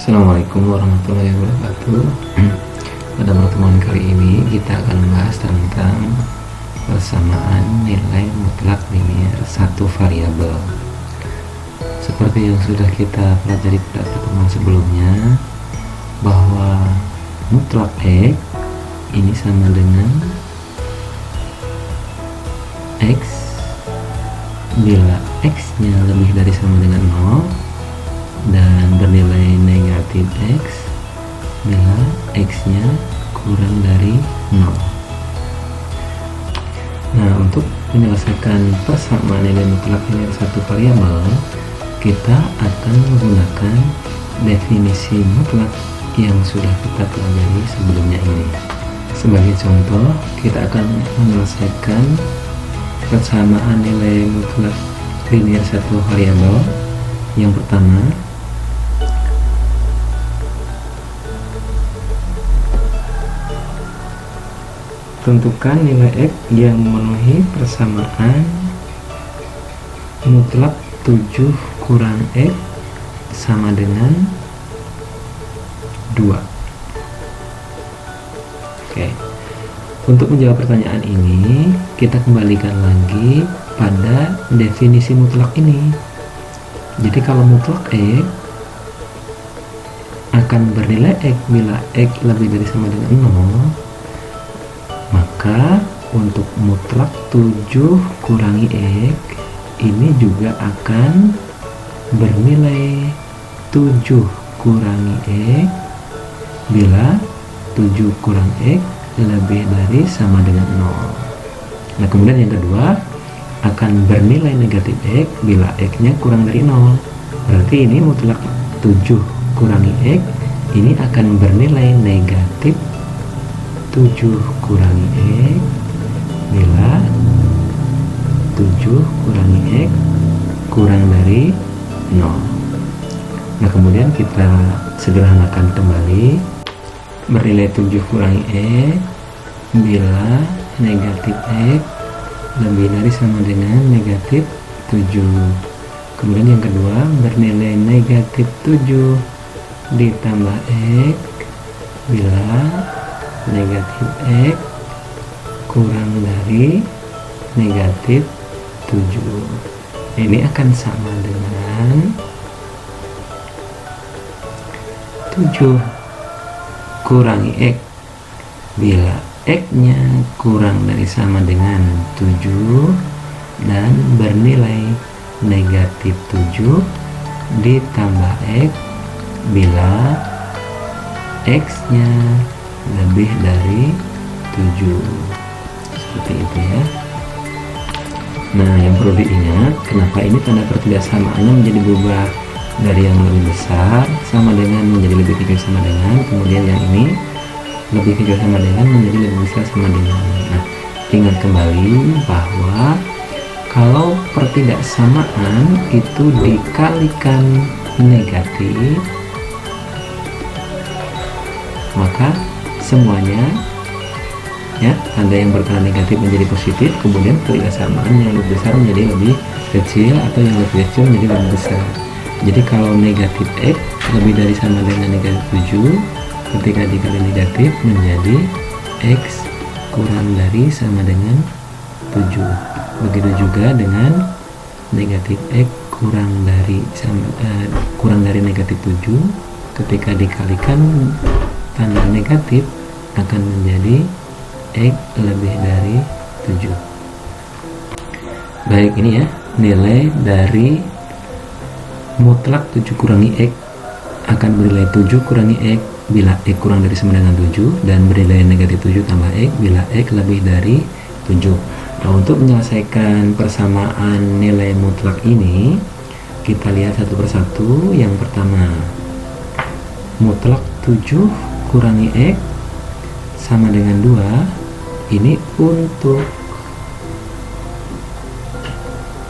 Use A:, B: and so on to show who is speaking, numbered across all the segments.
A: Assalamualaikum warahmatullahi wabarakatuh. Pada pertemuan kali ini kita akan membahas tentang persamaan nilai mutlak linear satu variabel. Seperti yang sudah kita pelajari pada pertemuan sebelumnya, bahwa mutlak X ini sama dengan X bila X nya lebih dari sama dengan 0 dan bernilai negatif X bila X nya kurang dari 0. Nah, untuk menyelesaikan persamaan nilai mutlak linear satu variabel, kita akan menggunakan definisi mutlak yang sudah kita pelajari sebelumnya ini. Sebagai contoh, kita akan menyelesaikan persamaan nilai mutlak linear satu variabel. Yang pertama, tentukan nilai X yang memenuhi persamaan mutlak 7 kurang X sama dengan 2. Oke. Untuk menjawab pertanyaan ini, kita kembalikan lagi pada definisi mutlak ini. Jadi kalau mutlak X akan bernilai X bila X lebih dari sama dengan 0, maka untuk mutlak 7 kurangi X ini juga akan bernilai 7 kurangi X bila 7 kurang X lebih dari sama dengan 0. Nah, kemudian yang kedua akan bernilai negatif X bila X nya kurang dari 0. Berarti ini mutlak 7 kurangi X ini akan bernilai negatif 7 kurangi X bila 7 kurangi X kurang dari 0. Nah, kemudian kita sederhanakan kembali. Bernilai 7 kurangi X bila negatif X lebih dari sama dengan negatif 7. Kemudian yang kedua, bernilai negatif 7 ditambah X bila negatif X kurang dari negatif 7. Ini akan sama dengan 7 kurangi X bila X nya kurang dari sama dengan 7 dan bernilai negatif 7 ditambah X bila X nya lebih dari 7. Seperti itu ya. Nah, yang perlu diingat, kenapa ini tanda pertidaksamannya menjadi berubah dari yang lebih besar sama dengan menjadi lebih kecil sama dengan, kemudian yang ini lebih kecil sama dengan menjadi lebih besar sama dengan. Nah, ingat kembali bahwa kalau pertidaksamaan itu dikalikan negatif, maka semuanya ya, tanda yang berkala negatif menjadi positif, kemudian pertidaksamaan yang lebih besar menjadi lebih kecil atau yang lebih kecil menjadi lebih besar. Jadi kalau negatif X lebih dari sama dengan negatif 7, ketika dikali negatif menjadi X kurang dari sama dengan 7. Begitu juga dengan negatif X kurang dari negatif 7, ketika dikalikan tanda negatif akan menjadi X lebih dari 7. Baik, ini ya nilai dari mutlak 7 kurangi X akan bernilai 7 kurangi X bila X kurang dari sama dengan 7 dan bernilai negatif 7 tambah X bila X lebih dari 7. Nah, untuk menyelesaikan persamaan nilai mutlak ini, kita lihat satu persatu. Yang pertama, mutlak 7 kurangi X sama dengan 2. Ini untuk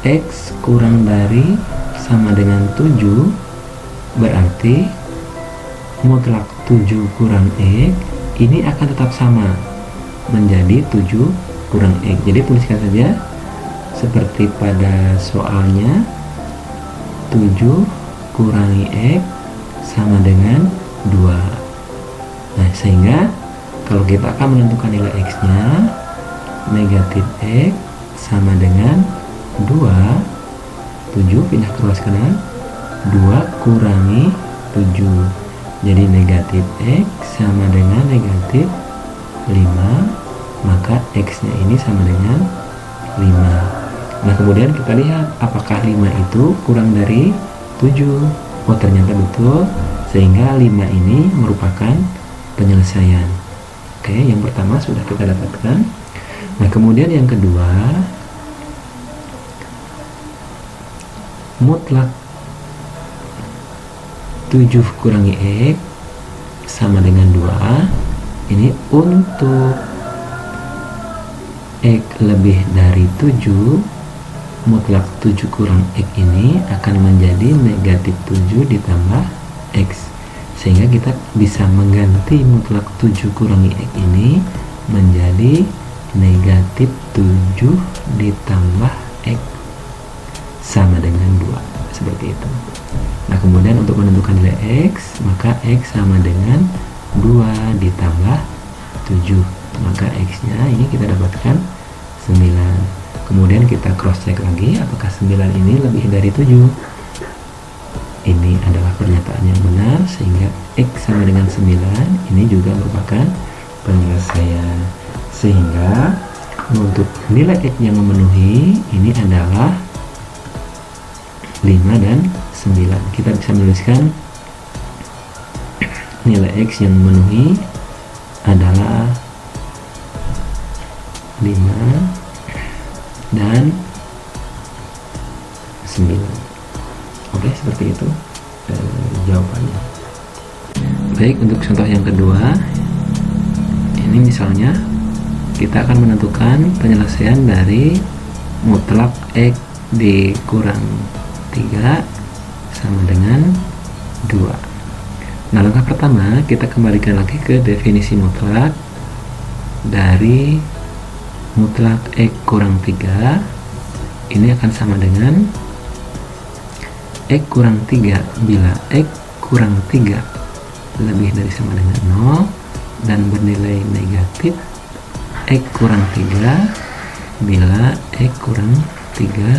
A: X kurang dari sama dengan 7, berarti mutlak 7 kurang X ini akan tetap sama menjadi 7 kurang X. Jadi tuliskan saja seperti pada soalnya, 7 kurangi X sama dengan 2. Nah, sehingga kalau kita akan menentukan nilai X-nya, negatif X sama dengan 2, 7 pindah ke ruas kanan, 2 kurangi 7. Jadi negatif X sama dengan negatif 5, maka X-nya ini sama dengan 5. Nah, kemudian kita lihat apakah 5 itu kurang dari 7. Oh, ternyata betul, sehingga 5 ini merupakan penyelesaian. Oke, yang pertama sudah kita dapatkan. Nah, kemudian yang kedua, mutlak 7 kurangi X sama dengan 2. Ini untuk X lebih dari 7, mutlak 7 kurang X ini akan menjadi negatif 7 ditambah X, sehingga kita bisa mengganti mutlak 7 kurangi X ini menjadi negatif 7 ditambah X sama dengan 2, seperti itu. Nah, kemudian untuk menentukan nilai X, maka X sama dengan 2 ditambah 7, maka X nya ini kita dapatkan 9. Kemudian kita cross check lagi apakah 9 ini lebih dari 7. Ini adalah pernyataan yang benar, sehingga X sama dengan 9 ini juga merupakan penyelesaian, sehingga untuk nilai X yang memenuhi ini adalah 5 dan 9. Kita bisa menuliskan nilai X yang memenuhi adalah 5 dan 9. Oke, seperti itu jawabannya. Baik, untuk contoh yang kedua, ini misalnya kita akan menentukan penyelesaian dari mutlak X dikurang 3 sama dengan 2. Nah, langkah pertama kita kembalikan lagi ke definisi mutlak. Dari mutlak X kurang 3 ini akan sama dengan X kurang 3 bila X kurang 3 lebih dari sama dengan 0 dan bernilai negatif, X kurang 3 bila X kurang 3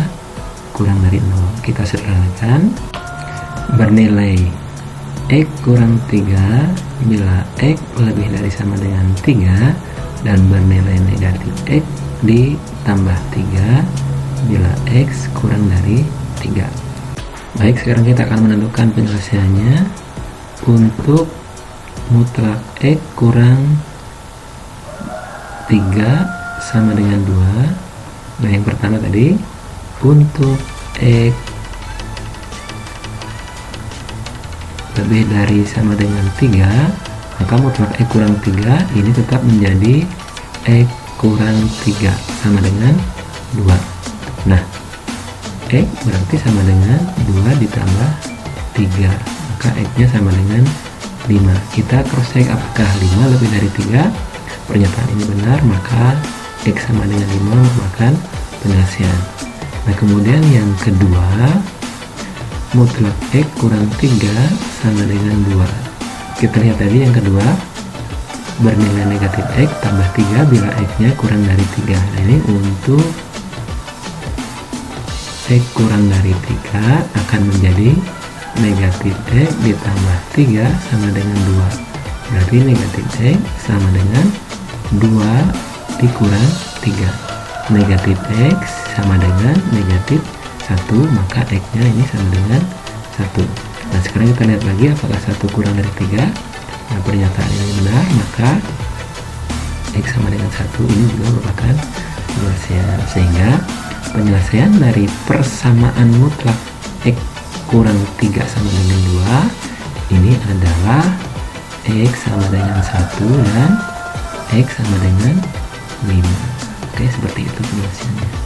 A: kurang dari 0. Kita sederhanakan, bernilai X kurang 3 bila X lebih dari sama dengan 3 dan bernilai negatif X ditambah 3 bila X kurang dari 3. Baik, sekarang kita akan menentukan penyelesaiannya untuk mutlak X kurang 3 sama dengan 2. Nah, yang pertama tadi untuk X lebih dari sama dengan 3, maka mutlak X kurang 3 ini tetap menjadi X kurang 3 sama dengan 2. Nah, X berarti sama dengan 2 ditambah 3, maka X nya sama dengan 5. Kita cross check apakah 5 lebih dari 3. Pernyataan ini benar, maka X sama dengan 5 merupakan penyelesaian. Nah, kemudian yang kedua, mutlak X kurang 3 sama dengan 2. Kita lihat tadi yang kedua, bernilai negatif X tambah 3 bila X nya kurang dari 3. Nah, ini untuk X kurang dari 3 akan menjadi negatif X ditambah 3 sama dengan 2. Berarti negatif X sama dengan 2 dikurang 3. Negatif X sama dengan negatif 1, maka X nya ini sama dengan 1. Nah, sekarang kita lihat lagi apakah 1 kurang dari 3. Nah, pernyataan ini benar, maka X sama dengan 1 ini juga merupakan penyelesaian, sehingga penyelesaian dari persamaan mutlak X kurang 3 sama dengan 2 ini adalah X sama dengan 1 dan X sama dengan 5. Oke, seperti itu penyelesaiannya.